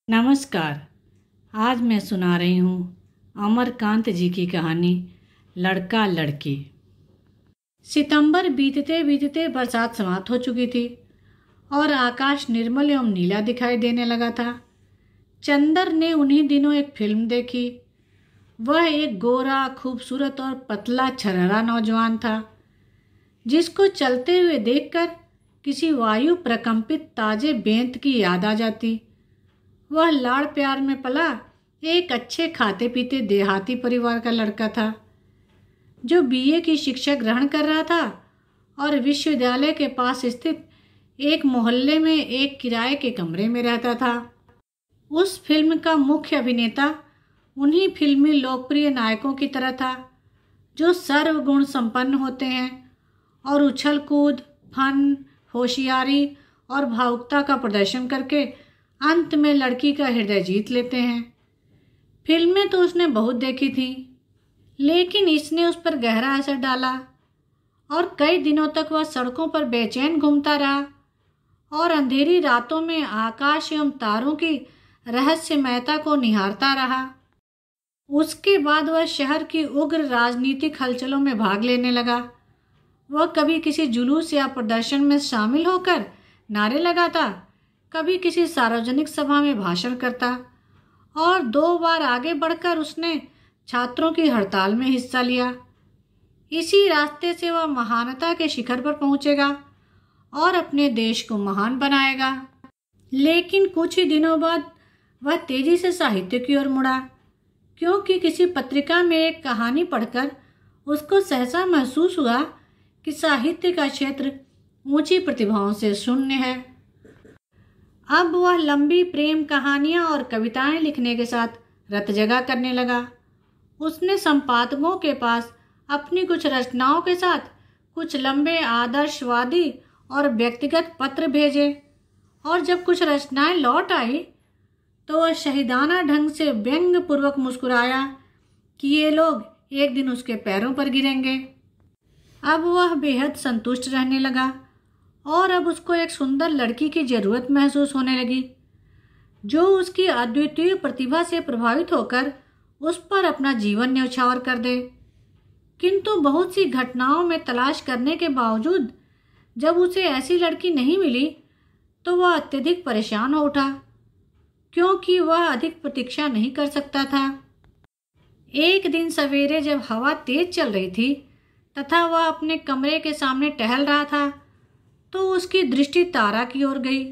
नमस्कार। आज मैं सुना रही हूँ अमरकांत जी की कहानी लड़का लड़की। सितंबर बीतते बीतते बरसात समाप्त हो चुकी थी और आकाश निर्मल एवं नीला दिखाई देने लगा था। चंदर ने उन्हीं दिनों एक फिल्म देखी। वह एक गोरा, खूबसूरत और पतला छरहरा नौजवान था, जिसको चलते हुए देखकर किसी वायु प्रकंपित ताजे बेंत की याद आ जाती। वह लाड़ प्यार में पला एक अच्छे खाते पीते देहाती परिवार का लड़का था, जो बीए की शिक्षा ग्रहण कर रहा था और विश्वविद्यालय के पास स्थित एक मोहल्ले में एक किराए के कमरे में रहता था। उस फिल्म का मुख्य अभिनेता उन्हीं फिल्मी लोकप्रिय नायकों की तरह था, जो सर्वगुण संपन्न होते हैं और उछल कूद, फन, होशियारी और भावुकता का प्रदर्शन करके अंत में लड़की का हृदय जीत लेते हैं। फिल्में तो उसने बहुत देखी थी, लेकिन इसने उस पर गहरा असर डाला और कई दिनों तक वह सड़कों पर बेचैन घूमता रहा और अंधेरी रातों में आकाश एवं तारों की रहस्यमयता को निहारता रहा। उसके बाद वह शहर की उग्र राजनीतिक हलचलों में भाग लेने लगा। वह कभी किसी जुलूस या प्रदर्शन में शामिल होकर नारे लगाता, कभी किसी सार्वजनिक सभा में भाषण करता और 2 बार आगे बढ़कर उसने छात्रों की हड़ताल में हिस्सा लिया। इसी रास्ते से वह महानता के शिखर पर पहुंचेगा और अपने देश को महान बनाएगा। लेकिन कुछ ही दिनों बाद वह तेजी से साहित्य की ओर मुड़ा, क्योंकि किसी पत्रिका में एक कहानी पढ़कर उसको सहसा महसूस हुआ कि साहित्य का क्षेत्र ऊंची प्रतिभाओं से शून्य है। अब वह लंबी प्रेम कहानियां और कविताएं लिखने के साथ रतजगा करने लगा। उसने संपादकों के पास अपनी कुछ रचनाओं के साथ कुछ लंबे आदर्शवादी और व्यक्तिगत पत्र भेजे, और जब कुछ रचनाएं लौट आई तो वह शहीदाना ढंग से व्यंग्य पूर्वक मुस्कुराया कि ये लोग एक दिन उसके पैरों पर गिरेंगे। अब वह बेहद संतुष्ट रहने लगा और अब उसको एक सुंदर लड़की की जरूरत महसूस होने लगी, जो उसकी अद्वितीय प्रतिभा से प्रभावित होकर उस पर अपना जीवन न्यौछावर कर दे। किंतु बहुत सी घटनाओं में तलाश करने के बावजूद जब उसे ऐसी लड़की नहीं मिली तो वह अत्यधिक परेशान हो उठा, क्योंकि वह अधिक प्रतीक्षा नहीं कर सकता था। एक दिन सवेरे जब हवा तेज चल रही थी तथा वह अपने कमरे के सामने टहल रहा था, तो उसकी दृष्टि तारा की ओर गई,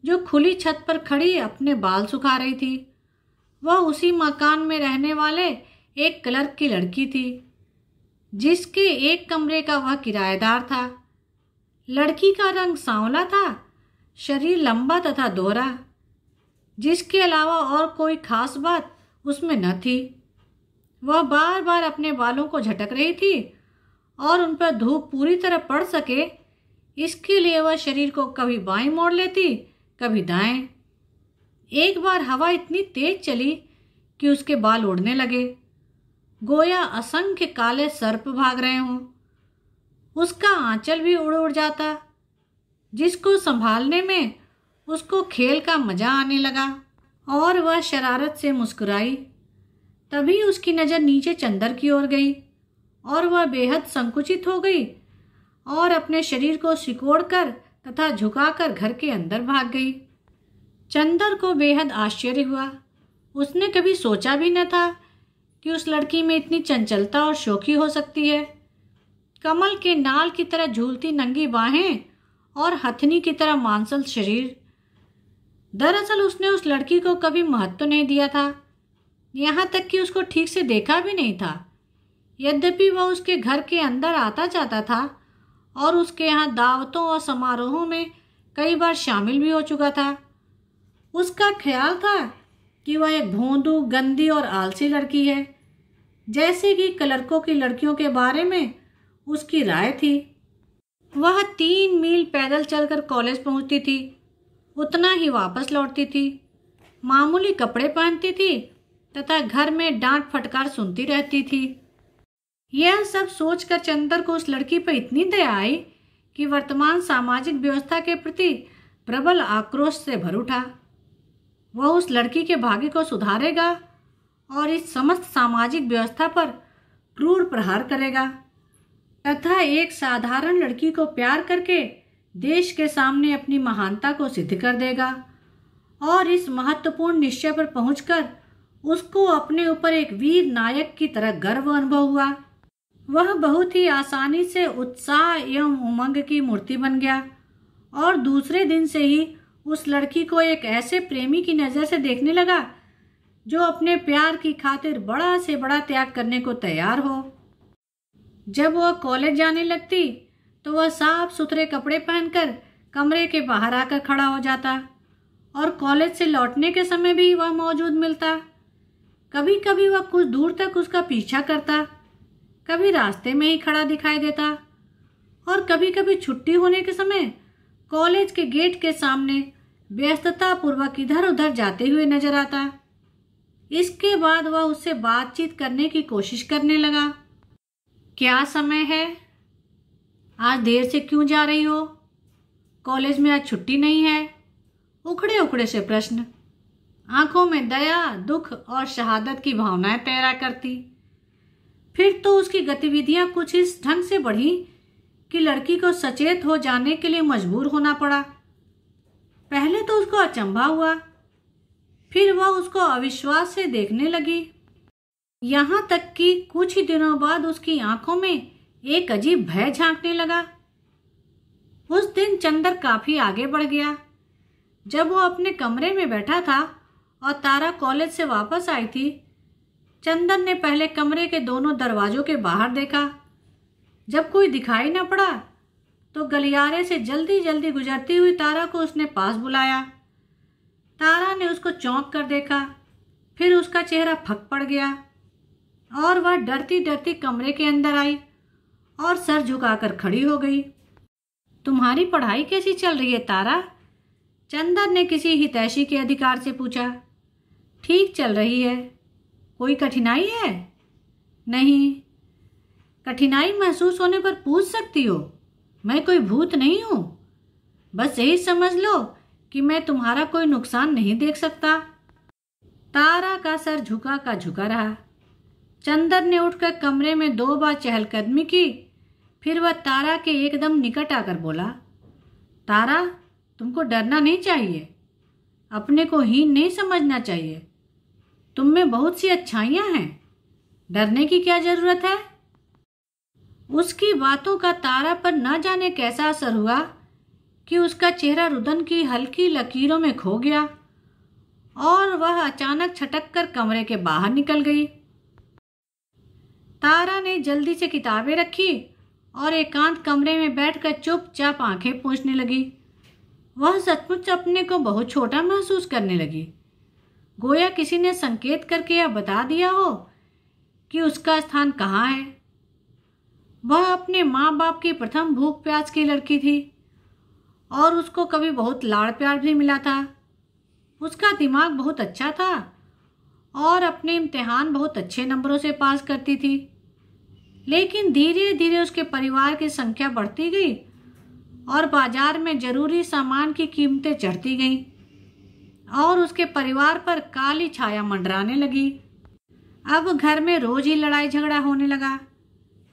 जो खुली छत पर खड़ी अपने बाल सुखा रही थी। वह उसी मकान में रहने वाले एक क्लर्क की लड़की थी, जिसके एक कमरे का वह किराएदार था। लड़की का रंग सांवला था, शरीर लंबा तथा दोहरा, जिसके अलावा और कोई खास बात उसमें न थी। वह बार बार अपने बालों को झटक रही थी और उन पर धूप पूरी तरह पड़ सके, इसके लिए वह शरीर को कभी बाएं मोड़ लेती, कभी दाएं। एक बार हवा इतनी तेज चली कि उसके बाल उड़ने लगे, गोया असंख्य काले सर्प भाग रहे हों। उसका आंचल भी उड़ उड़ जाता, जिसको संभालने में उसको खेल का मजा आने लगा और वह शरारत से मुस्कुराई। तभी उसकी नज़र नीचे चंदर की ओर गई और वह बेहद संकुचित हो गई और अपने शरीर को सिकोड़कर तथा झुकाकर घर के अंदर भाग गई। चंदर को बेहद आश्चर्य हुआ। उसने कभी सोचा भी न था कि उस लड़की में इतनी चंचलता और शौकी हो सकती है। कमल के नाल की तरह झूलती नंगी बाहें और हथनी की तरह मांसल शरीर। दरअसल उसने उस लड़की को कभी महत्व नहीं दिया था, यहाँ तक कि उसको ठीक से देखा भी नहीं था। यद्यपि वह उसके घर के अंदर आता जाता था और उसके यहाँ दावतों और समारोहों में कई बार शामिल भी हो चुका था। उसका ख्याल था कि वह एक भोंदू, गंदी और आलसी लड़की है, जैसे कि क्लर्कों की लड़कियों के बारे में उसकी राय थी। वह 3 मील पैदल चलकर कॉलेज पहुंचती थी, उतना ही वापस लौटती थी, मामूली कपड़े पहनती थी तथा घर में डांट फटकार सुनती रहती थी। यह सब सोचकर चंदर को उस लड़की पर इतनी दया आई कि वर्तमान सामाजिक व्यवस्था के प्रति प्रबल आक्रोश से भर उठा। वह उस लड़की के भाग्य को सुधारेगा और इस समस्त सामाजिक व्यवस्था पर क्रूर प्रहार करेगा तथा एक साधारण लड़की को प्यार करके देश के सामने अपनी महानता को सिद्ध कर देगा। और इस महत्वपूर्ण निश्चय पर पहुंचकर उसको अपने ऊपर एक वीर नायक की तरह गर्व अनुभव हुआ। वह बहुत ही आसानी से उत्साह एवं उमंग की मूर्ति बन गया और दूसरे दिन से ही उस लड़की को एक ऐसे प्रेमी की नज़र से देखने लगा जो अपने प्यार की खातिर बड़ा से बड़ा त्याग करने को तैयार हो। जब वह कॉलेज जाने लगती तो वह साफ सुथरे कपड़े पहनकर कमरे के बाहर आकर खड़ा हो जाता और कॉलेज से लौटने के समय भी वह मौजूद मिलता। कभी कभी वह कुछ दूर तक उसका पीछा करता, कभी रास्ते में ही खड़ा दिखाई देता और कभी कभी छुट्टी होने के समय कॉलेज के गेट के सामने व्यस्तता पूर्वक इधर उधर जाते हुए नजर आता। इसके बाद वह उससे बातचीत करने की कोशिश करने लगा। क्या समय है? आज देर से क्यों जा रही हो? कॉलेज में आज छुट्टी नहीं है? उखड़े उखड़े से प्रश्न। आंखों में दया, दुख और शहादत की भावनाएं तैरा करती। फिर तो उसकी गतिविधियां कुछ इस ढंग से बढ़ी कि लड़की को सचेत हो जाने के लिए मजबूर होना पड़ा। पहले तो उसको अचंभा हुआ, फिर वह उसको अविश्वास से देखने लगी। यहाँ तक कि कुछ ही दिनों बाद उसकी आंखों में एक अजीब भय झांकने लगा। उस दिन चंदर काफी आगे बढ़ गया। जब वो अपने कमरे में बैठा था और तारा कॉलेज से वापस आई थी, चंदन ने पहले कमरे के दोनों दरवाजों के बाहर देखा। जब कोई दिखाई न पड़ा तो गलियारे से जल्दी जल्दी गुजरती हुई तारा को उसने पास बुलाया। तारा ने उसको चौंक कर देखा, फिर उसका चेहरा फक पड़ गया और वह डरती डरती कमरे के अंदर आई और सर झुकाकर खड़ी हो गई। तुम्हारी पढ़ाई कैसी चल रही है तारा? चंदन ने किसी हितैषी के अधिकार से पूछा। ठीक चल रही है। कोई कठिनाई है? नहीं। कठिनाई महसूस होने पर पूछ सकती हो, मैं कोई भूत नहीं हूं। बस यही समझ लो कि मैं तुम्हारा कोई नुकसान नहीं देख सकता। तारा का सर झुका का झुका रहा। चंदन ने उठकर कमरे में 2 बार चहलकदमी की, फिर वह तारा के एकदम निकट आकर बोला, तारा, तुमको डरना नहीं चाहिए, अपने को हीन नहीं समझना चाहिए। तुम में बहुत सी अच्छाइयां हैं, डरने की क्या जरूरत है? उसकी बातों का तारा पर न जाने कैसा असर हुआ कि उसका चेहरा रुदन की हल्की लकीरों में खो गया और वह अचानक छटक कर कमरे के बाहर निकल गई। तारा ने जल्दी से किताबें रखी और एकांत कमरे में बैठकर चुपचाप आंखें पोंछने लगी। वह सचमुच अपने को बहुत छोटा महसूस करने लगी, गोया किसी ने संकेत करके यह बता दिया हो कि उसका स्थान कहाँ है। वह अपने माँ बाप की प्रथम भूख प्यास की लड़की थी और उसको कभी बहुत लाड़ प्यार भी मिला था। उसका दिमाग बहुत अच्छा था और अपने इम्तिहान बहुत अच्छे नंबरों से पास करती थी। लेकिन धीरे धीरे उसके परिवार की संख्या बढ़ती गई और बाजार में जरूरी सामान की कीमतें चढ़ती गईं और उसके परिवार पर काली छाया मंडराने लगी। अब घर में रोज ही लड़ाई झगड़ा होने लगा,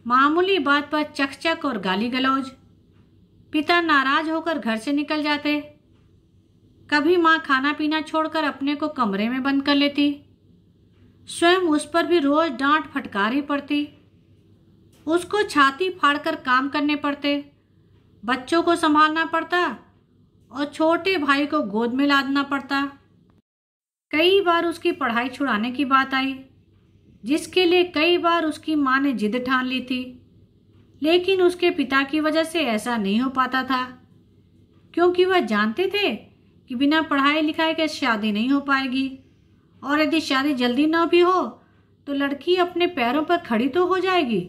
मामूली बात पर चकचक और गाली गलौज। पिता नाराज होकर घर से निकल जाते। कभी माँ खाना पीना छोड़कर अपने को कमरे में बंद कर लेती। स्वयं उस पर भी रोज डांट फटकार ही पड़ती। उसको छाती फाड़कर काम करने पड़ते, बच्चों को संभालना पड़ता और छोटे भाई को गोद में लादना पड़ता। कई बार उसकी पढ़ाई छुड़ाने की बात आई, जिसके लिए कई बार उसकी माँ ने जिद ठान ली थी। लेकिन उसके पिता की वजह से ऐसा नहीं हो पाता था, क्योंकि वह जानते थे कि बिना पढ़ाई लिखाई के शादी नहीं हो पाएगी और यदि शादी जल्दी न भी हो तो लड़की अपने पैरों पर खड़ी तो हो जाएगी।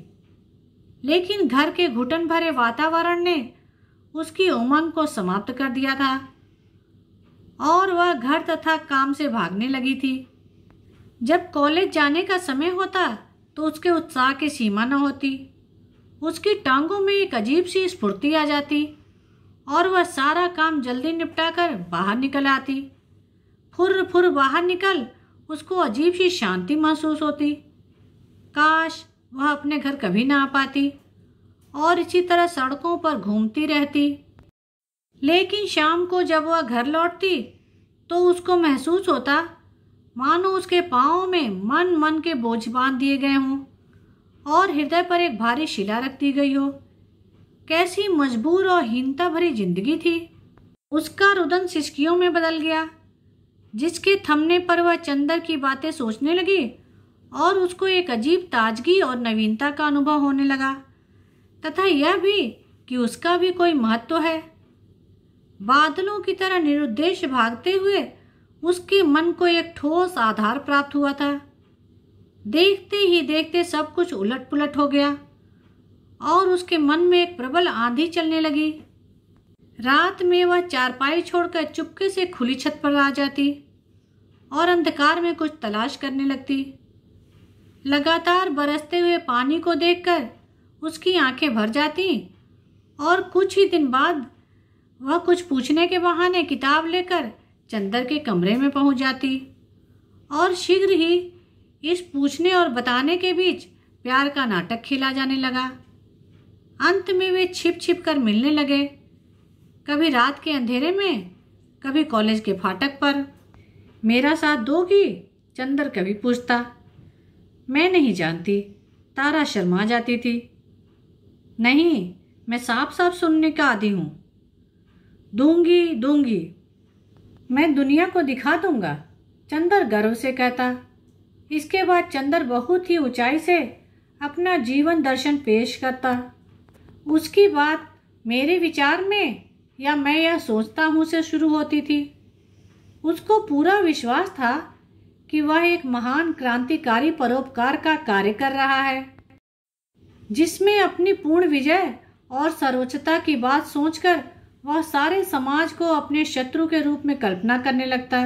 लेकिन घर के घुटन भरे वातावरण ने उसकी उमंग को समाप्त कर दिया था और वह घर तथा काम से भागने लगी थी। जब कॉलेज जाने का समय होता तो उसके उत्साह की सीमा न होती। उसकी टांगों में एक अजीब सी स्फूर्ति आ जाती और वह सारा काम जल्दी निपटाकर बाहर निकल आती। फुर फुर बाहर निकल उसको अजीब सी शांति महसूस होती। काश वह अपने घर कभी ना आ पाती और इसी तरह सड़कों पर घूमती रहती। लेकिन शाम को जब वह घर लौटती तो उसको महसूस होता मानो उसके पाँव में मन मन के बोझ बांध दिए गए हों और हृदय पर एक भारी शिला रख दी गई हो। कैसी मजबूर और हीनता भरी जिंदगी थी। उसका रुदन सिसकियों में बदल गया, जिसके थमने पर वह चंदर की बातें सोचने लगी और उसको एक अजीब ताजगी और नवीनता का अनुभव होने लगा, तथा यह भी कि उसका भी कोई महत्व है। बादलों की तरह निरुद्देश्य भागते हुए उसके मन को एक ठोस आधार प्राप्त हुआ था। देखते ही देखते सब कुछ उलट पुलट हो गया और उसके मन में एक प्रबल आंधी चलने लगी। रात में वह चारपाई छोड़कर चुपके से खुली छत पर आ जाती और अंधकार में कुछ तलाश करने लगती। लगातार बरसते हुए पानी को देखकर उसकी आंखें भर जाती और कुछ ही दिन बाद वह कुछ पूछने के बहाने किताब लेकर चंदर के कमरे में पहुंच जाती और शीघ्र ही इस पूछने और बताने के बीच प्यार का नाटक खेला जाने लगा। अंत में वे छिप छिप कर मिलने लगे, कभी रात के अंधेरे में, कभी कॉलेज के फाटक पर। मेरा साथ दोगी? चंदर कभी पूछता। मैं नहीं जानती, तारा शर्मा जाती थी। नहीं, मैं साफ साफ सुनने का आदी हूँ। दूंगी दूंगी, मैं दुनिया को दिखा दूंगा, चंदर गर्व से कहता। इसके बाद चंदर बहुत ही ऊंचाई से अपना जीवन दर्शन पेश करता। उसकी बात मेरे विचार में या मैं यह सोचता हूँ से शुरू होती थी। उसको पूरा विश्वास था कि वह एक महान क्रांतिकारी परोपकार का कार्य कर रहा है, जिसमें अपनी पूर्ण विजय और सर्वोच्चता की बात सोचकर वह सारे समाज को अपने शत्रु के रूप में कल्पना करने लगता।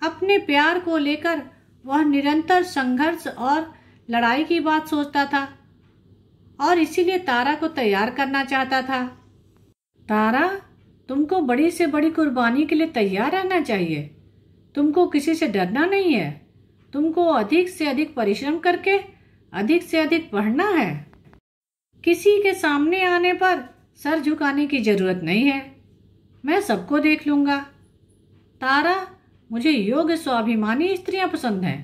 अपने प्यार को लेकर वह निरंतर संघर्ष और लड़ाई की बात सोचता था और इसीलिए तारा को तैयार करना चाहता था। तारा, तुमको बड़ी से बड़ी कुर्बानी के लिए तैयार रहना चाहिए। तुमको किसी से डरना नहीं है। तुमको अधिक से अधिक परिश्रम करके अधिक से अधिक पढ़ना है। किसी के सामने आने पर सर झुकाने की जरूरत नहीं है। मैं सबको देख लूंगा। तारा, मुझे योग्य स्वाभिमानी स्त्रियां पसंद हैं।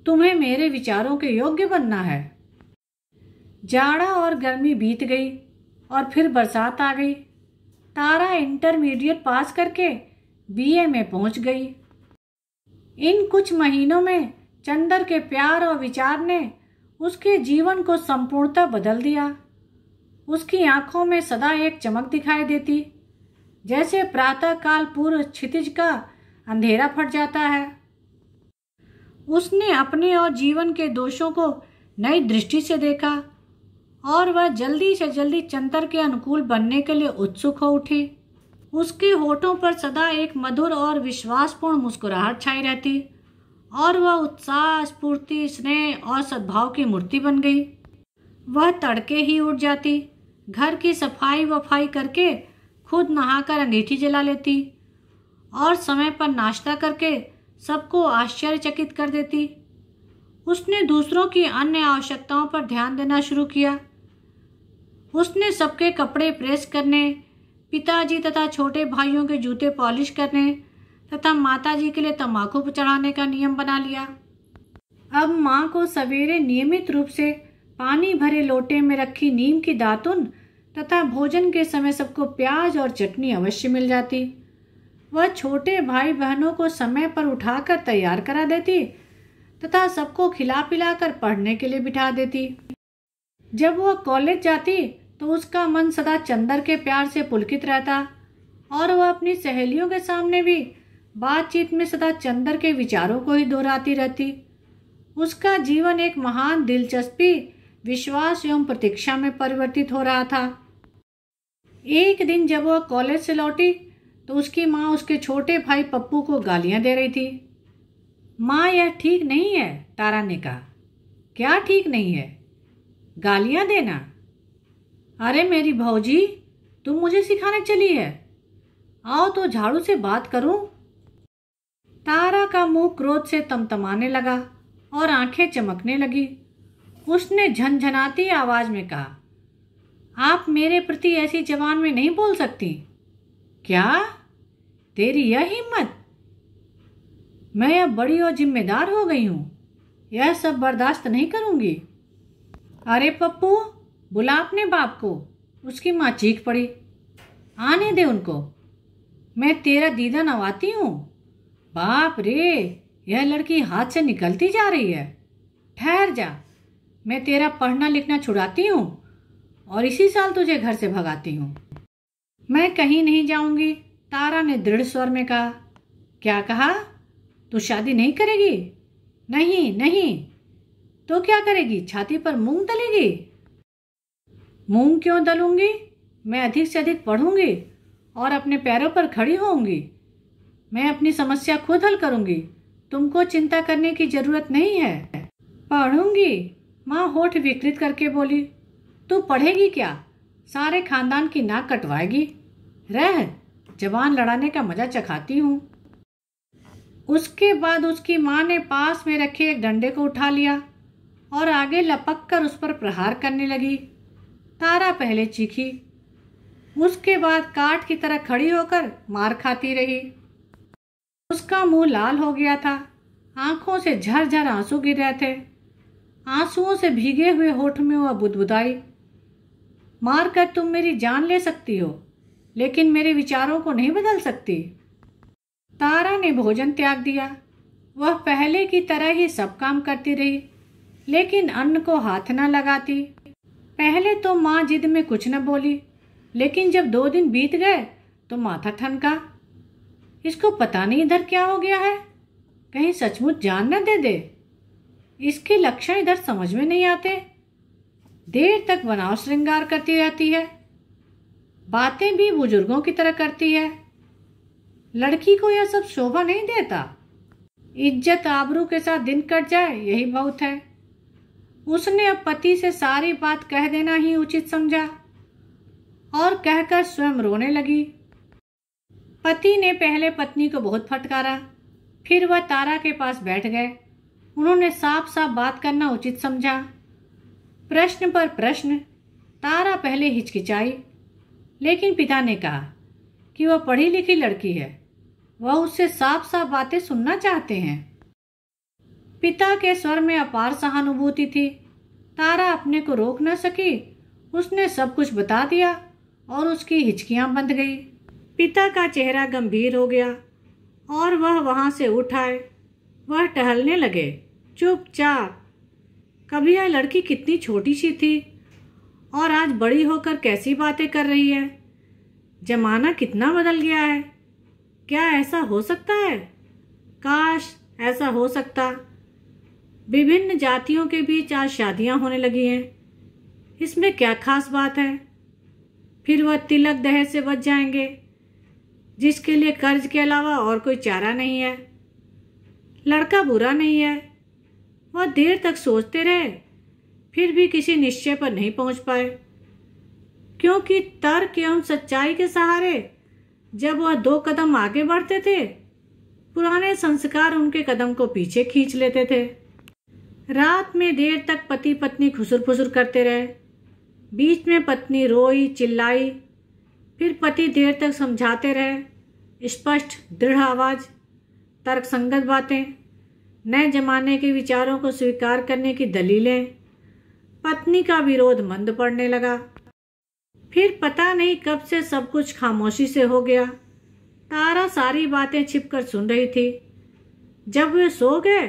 तुम्हें मेरे विचारों के योग्य बनना है। जाड़ा और गर्मी बीत गई और फिर बरसात आ गई। तारा इंटरमीडिएट पास करके बीए में पहुंच गई। इन कुछ महीनों में चंदर के प्यार और विचार ने उसके जीवन को संपूर्णतः बदल दिया। उसकी आंखों में सदा एक चमक दिखाई देती, जैसे प्रातः काल पूर्व क्षितिज का अंधेरा फट जाता है। उसने अपने और जीवन के दोषों को नई दृष्टि से देखा और वह जल्दी से जल्दी चंदर के अनुकूल बनने के लिए उत्सुक हो उठी। उसके होठों पर सदा एक मधुर और विश्वासपूर्ण मुस्कुराहट छाई रहती और वह उत्साह, स्फूर्ति, स्नेह और सद्भाव की मूर्ति बन गई। वह तड़के ही उठ जाती, घर की सफाई वफाई करके खुद नहाकर अंगीठी जला लेती और समय पर नाश्ता करके सबको आश्चर्यचकित कर देती। उसने दूसरों की अन्य आवश्यकताओं पर ध्यान देना शुरू किया। उसने सबके कपड़े प्रेस करने, पिताजी तथा छोटे भाइयों के जूते पॉलिश करने तथा माताजी के लिए तंबाकू चढ़ाने का नियम बना लिया। अब माँ को सवेरे नियमित रूप से पानी भरे लोटे में रखी नीम की दातुन तथा भोजन के समय सबको प्याज और चटनी अवश्य मिल जाती। वह छोटे भाई बहनों को समय पर उठाकर तैयार करा देती तथा सबको खिला पिलाकर पढ़ने के लिए बिठा देती। जब वह कॉलेज जाती तो उसका मन सदा चंदर के प्यार से पुलकित रहता और वह अपनी सहेलियों के सामने भी बातचीत में सदा चंदर के विचारों को ही दोहराती रहती। उसका जीवन एक महान दिलचस्पी, विश्वास एवं प्रतीक्षा में परिवर्तित हो रहा था। एक दिन जब वह कॉलेज से लौटी तो उसकी माँ उसके छोटे भाई पप्पू को गालियां दे रही थी। माँ, यह ठीक नहीं है, तारा ने कहा। क्या ठीक नहीं है? गालियां देना? अरे मेरी भौजी, तुम मुझे सिखाने चली है। आओ तो झाड़ू से बात करूं। तारा का मुंह क्रोध से तमतमाने लगा और आंखें चमकने लगी। उसने झनझनाती आवाज में कहा, आप मेरे प्रति ऐसी जबान में नहीं बोल सकती। क्या? तेरी यह हिम्मत? मैं अब बड़ी और जिम्मेदार हो गई हूं, यह सब बर्दाश्त नहीं करूंगी। अरे पप्पू, बुला अपने बाप को। उसकी माँ चीख पड़ी। आने दे उनको, मैं तेरा दीदा नवाती हूँ। बाप रे, यह लड़की हाथ से निकलती जा रही है। ठहर जा, मैं तेरा पढ़ना लिखना छुड़ाती हूँ और इसी साल तुझे घर से भगाती हूँ। मैं कहीं नहीं जाऊंगी, तारा ने दृढ़ स्वर में कहा। क्या कहा? तू शादी नहीं करेगी? नहीं नहीं। तो क्या करेगी? छाती पर मूंग दलेगी? मूंग क्यों दलूंगी? मैं अधिक से अधिक पढ़ूंगी और अपने पैरों पर खड़ी होऊंगी। मैं अपनी समस्या खुद हल करूंगी, तुमको चिंता करने की जरूरत नहीं है। पढ़ूंगी? माँ होठ विकृत करके बोली। तू पढ़ेगी क्या? सारे खानदान की नाक कटवाएगी। रह, जवान लड़ाने का मजा चखाती हूँ। उसके बाद उसकी माँ ने पास में रखे एक डंडे को उठा लिया और आगे लपक कर उस पर प्रहार करने लगी। तारा पहले चीखी, उसके बाद काठ की तरह खड़ी होकर मार खाती रही। उसका मुंह लाल हो गया था, आंखों से झरझर आंसू गिर रहे थे। आंसुओं से भीगे हुए होठ में वह बुदबुदाई, मार कर तुम मेरी जान ले सकती हो, लेकिन मेरे विचारों को नहीं बदल सकती। तारा ने भोजन त्याग दिया। वह पहले की तरह ही सब काम करती रही, लेकिन अन्न को हाथ न लगाती। पहले तो माँ जिद में कुछ न बोली, लेकिन जब 2 दिन बीत गए तो माथा ठनका। इसको पता नहीं इधर क्या हो गया है, कहीं सचमुच जान न दे दे। इसके लक्षण इधर समझ में नहीं आते। देर तक बनाव श्रृंगार करती रहती है, बातें भी बुजुर्गों की तरह करती है। लड़की को यह सब शोभा नहीं देता। इज्जत आबरू के साथ दिन कट जाए, यही बहुत है। उसने अब पति से सारी बात कह देना ही उचित समझा और कहकर स्वयं रोने लगी। पति ने पहले पत्नी को बहुत फटकारा, फिर वह तारा के पास बैठ गए। उन्होंने साफ साफ बात करना उचित समझा। प्रश्न पर प्रश्न। तारा पहले हिचकिचाई, लेकिन पिता ने कहा कि वह पढ़ी लिखी लड़की है, वह उससे साफ साफ बातें सुनना चाहते हैं। पिता के स्वर में अपार सहानुभूति थी। तारा अपने को रोक न सकी। उसने सब कुछ बता दिया और उसकी हिचकियां बंध गई। पिता का चेहरा गंभीर हो गया और वह वहां से उठ आए। वह टहलने लगे चुपचाप। कभी यह लड़की कितनी छोटी सी थी और आज बड़ी होकर कैसी बातें कर रही है। जमाना कितना बदल गया है। क्या ऐसा हो सकता है? काश ऐसा हो सकता। विभिन्न जातियों के बीच आज शादियां होने लगी हैं। इसमें क्या खास बात है? फिर वह तिलक दहेज से बच जाएंगे, जिसके लिए कर्ज के अलावा और कोई चारा नहीं है। लड़का बुरा नहीं है। वह देर तक सोचते रहे, फिर भी किसी निश्चय पर नहीं पहुंच पाए, क्योंकि तर्क एवं सच्चाई के सहारे जब वह 2 कदम आगे बढ़ते थे, पुराने संस्कार उनके कदम को पीछे खींच लेते थे। रात में देर तक पति पत्नी खुसुर फुसुर करते रहे। बीच में पत्नी रोई चिल्लाई, फिर पति देर तक समझाते रहे। स्पष्ट दृढ़ आवाज, तर्कसंगत बातें, नए जमाने के विचारों को स्वीकार करने की दलीलें। पत्नी का विरोध मंद पड़ने लगा। फिर पता नहीं कब से सब कुछ खामोशी से हो गया। तारा सारी बातें छिपकर सुन रही थी। जब वे सो गए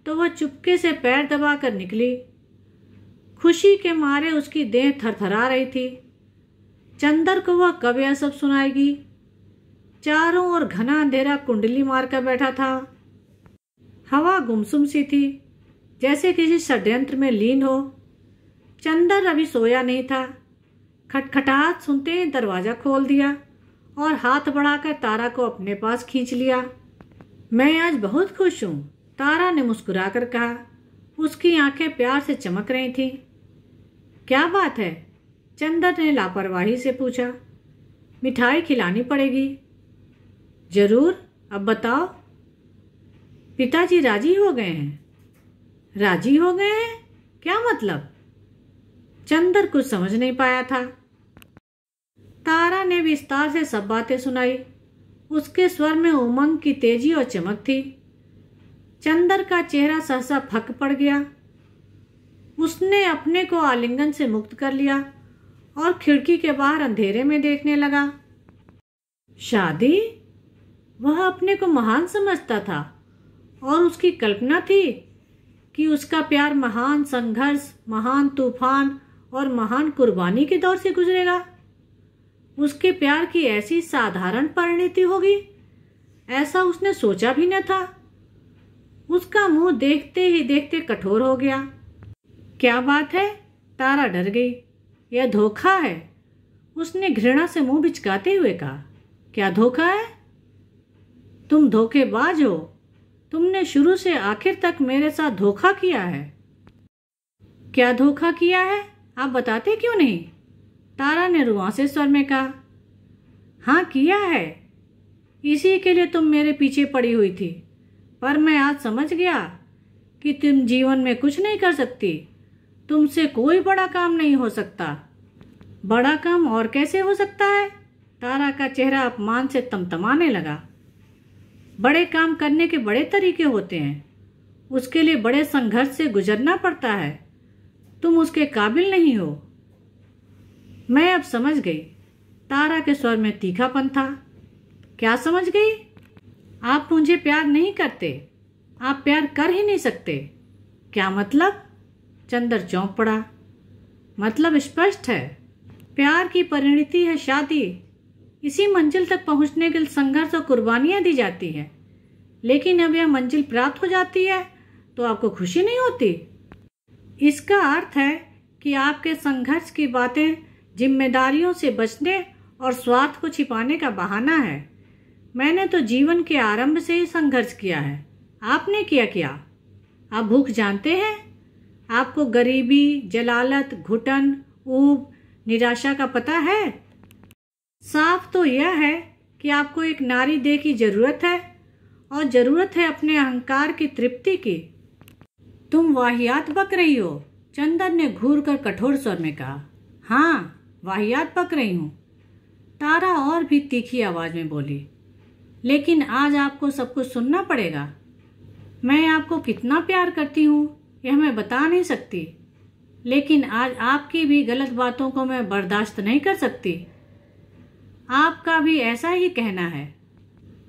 तो वह चुपके से पैर दबाकर निकली। खुशी के मारे उसकी देह थरथरा रही थी। चंदर को वह कब यह सब सुनाएगी। चारों ओर घना अंधेरा कुंडली मारकर बैठा था। हवा गुमसुम सी थी, जैसे किसी षड्यंत्र में लीन हो। चंदर अभी सोया नहीं था। खटखटाहट सुनते ही दरवाजा खोल दिया और हाथ बढ़ाकर तारा को अपने पास खींच लिया। मैं आज बहुत खुश हूं, तारा ने मुस्कुराकर कहा। उसकी आंखें प्यार से चमक रही थीं। क्या बात है? चंदर ने लापरवाही से पूछा। मिठाई खिलानी पड़ेगी। जरूर, अब बताओ। पिताजी राजी हो गए हैं? राजी हो गए हैं? क्या मतलब? चंदर कुछ समझ नहीं पाया था। तारा ने विस्तार से सब बातें सुनाई। उसके स्वर में उमंग की तेजी और चमक थी। चंदर का चेहरा सहसा फक पड़ गया। उसने अपने को आलिंगन से मुक्त कर लिया और खिड़की के बाहर अंधेरे में देखने लगा। शादी? वह अपने को महान समझता था और उसकी कल्पना थी कि उसका प्यार महान संघर्ष, महान तूफान और महान कुर्बानी के दौर से गुजरेगा। उसके प्यार की ऐसी साधारण परिणति होगी, ऐसा उसने सोचा भी न था। उसका मुंह देखते ही देखते कठोर हो गया। क्या बात है? तारा डर गई। यह धोखा है, उसने घृणा से मुंह बिचकाते हुए कहा। क्या धोखा है? तुम धोखेबाज हो। तुमने शुरू से आखिर तक मेरे साथ धोखा किया है। क्या धोखा किया है? आप बताते क्यों नहीं? तारा ने रुआंसे स्वर में कहा। हाँ किया है, इसी के लिए तुम मेरे पीछे पड़ी हुई थी, पर मैं आज समझ गया कि तुम जीवन में कुछ नहीं कर सकती। तुमसे कोई बड़ा काम नहीं हो सकता। बड़ा काम और कैसे हो सकता है? तारा का चेहरा अपमान से तमतमाने लगा। बड़े काम करने के बड़े तरीके होते हैं, उसके लिए बड़े संघर्ष से गुजरना पड़ता है। तुम उसके काबिल नहीं हो। मैं अब समझ गई। तारा के स्वर में तीखापन था। क्या समझ गई? आप मुझे प्यार नहीं करते, आप प्यार कर ही नहीं सकते। क्या मतलब? चंदर चौंक पड़ा। मतलब स्पष्ट है, प्यार की परिणति है शादी। इसी मंजिल तक पहुंचने के लिए संघर्ष और कुर्बानियां दी जाती है। लेकिन अब यह मंजिल प्राप्त हो जाती है तो आपको खुशी नहीं होती। इसका अर्थ है कि आपके संघर्ष की बातें जिम्मेदारियों से बचने और स्वार्थ को छिपाने का बहाना है। मैंने तो जीवन के आरंभ से ही संघर्ष किया है। आपने क्या? आप भूख जानते हैं? आपको गरीबी, जलालत, घुटन, ऊब, निराशा का पता है? साफ तो यह है कि आपको एक नारी देह की जरूरत है और जरूरत है अपने अहंकार की तृप्ति की। तुम वाहियात बक रही हो, चंदर ने घूर कर कठोर स्वर में कहा। हाँ, वाहियात बक रही हूं, तारा और भी तीखी आवाज में बोली। लेकिन आज आपको सब कुछ सुनना पड़ेगा। मैं आपको कितना प्यार करती हूँ यह मैं बता नहीं सकती, लेकिन आज आपकी भी गलत बातों को मैं बर्दाश्त नहीं कर सकती। आपका भी ऐसा ही कहना है।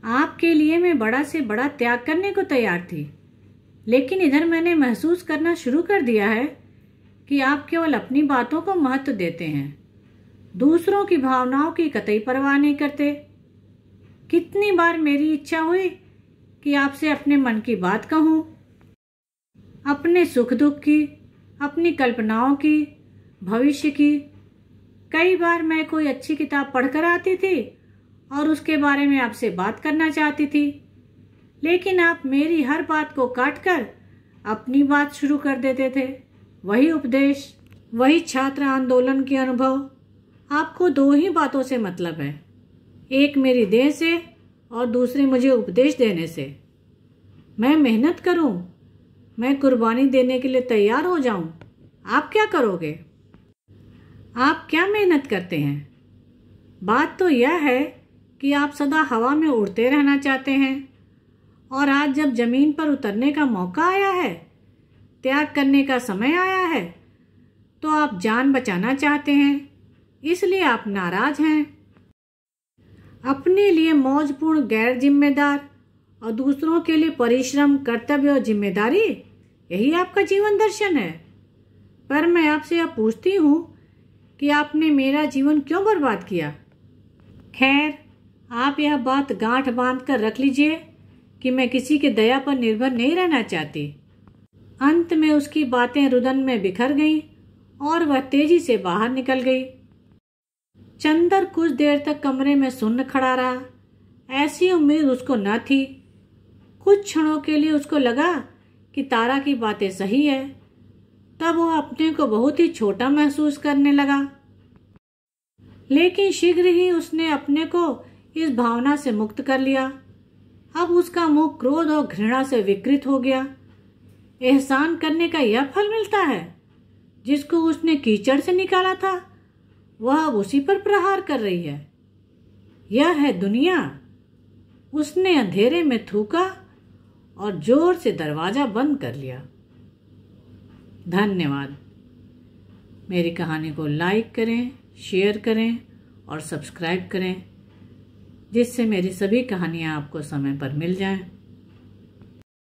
आपके लिए मैं बड़ा से बड़ा त्याग करने को तैयार थी, लेकिन इधर मैंने महसूस करना शुरू कर दिया है कि आप केवल अपनी बातों को महत्व देते हैं, दूसरों की भावनाओं की कतई परवाह नहीं करते। कितनी बार मेरी इच्छा हुई कि आपसे अपने मन की बात कहूँ, अपने सुख दुख की, अपनी कल्पनाओं की, भविष्य की। कई बार मैं कोई अच्छी किताब पढ़कर आती थी और उसके बारे में आपसे बात करना चाहती थी, लेकिन आप मेरी हर बात को काटकर अपनी बात शुरू कर देते थे। वही उपदेश, वही छात्र आंदोलन के अनुभव। आपको दो ही बातों से मतलब है, एक मेरी देह से और दूसरी मुझे उपदेश देने से। मैं मेहनत करूं, मैं कुर्बानी देने के लिए तैयार हो जाऊं, आप क्या करोगे? आप क्या मेहनत करते हैं? बात तो यह है कि आप सदा हवा में उड़ते रहना चाहते हैं, और आज जब जमीन पर उतरने का मौका आया है, त्याग करने का समय आया है, तो आप जान बचाना चाहते हैं, इसलिए आप नाराज हैं। अपने लिए मौजपूर्ण गैर जिम्मेदार और दूसरों के लिए परिश्रम, कर्तव्य और जिम्मेदारी, यही आपका जीवन दर्शन है। पर मैं आपसे अब पूछती हूँ कि आपने मेरा जीवन क्यों बर्बाद किया? खैर, आप यह बात गांठ बांध कर रख लीजिए कि मैं किसी के दया पर निर्भर नहीं रहना चाहती। अंत में उसकी बातें रुदन में बिखर गईं और वह तेजी से बाहर निकल गई। चंदर कुछ देर तक कमरे में सुन्न खड़ा रहा। ऐसी उम्मीद उसको न थी। कुछ क्षणों के लिए उसको लगा कि तारा की बातें सही है। तब वह अपने को बहुत ही छोटा महसूस करने लगा, लेकिन शीघ्र ही उसने अपने को इस भावना से मुक्त कर लिया। अब उसका मुंह क्रोध और घृणा से विकृत हो गया। एहसान करने का यह फल मिलता है? जिसको उसने कीचड़ से निकाला था वह अब उसी पर प्रहार कर रही है। यह है दुनिया। उसने अंधेरे में थूका और जोर से दरवाजा बंद कर लिया। धन्यवाद। मेरी कहानी को लाइक करें, शेयर करें और सब्सक्राइब करें, जिससे मेरी सभी कहानियाँ आपको समय पर मिल जाएं।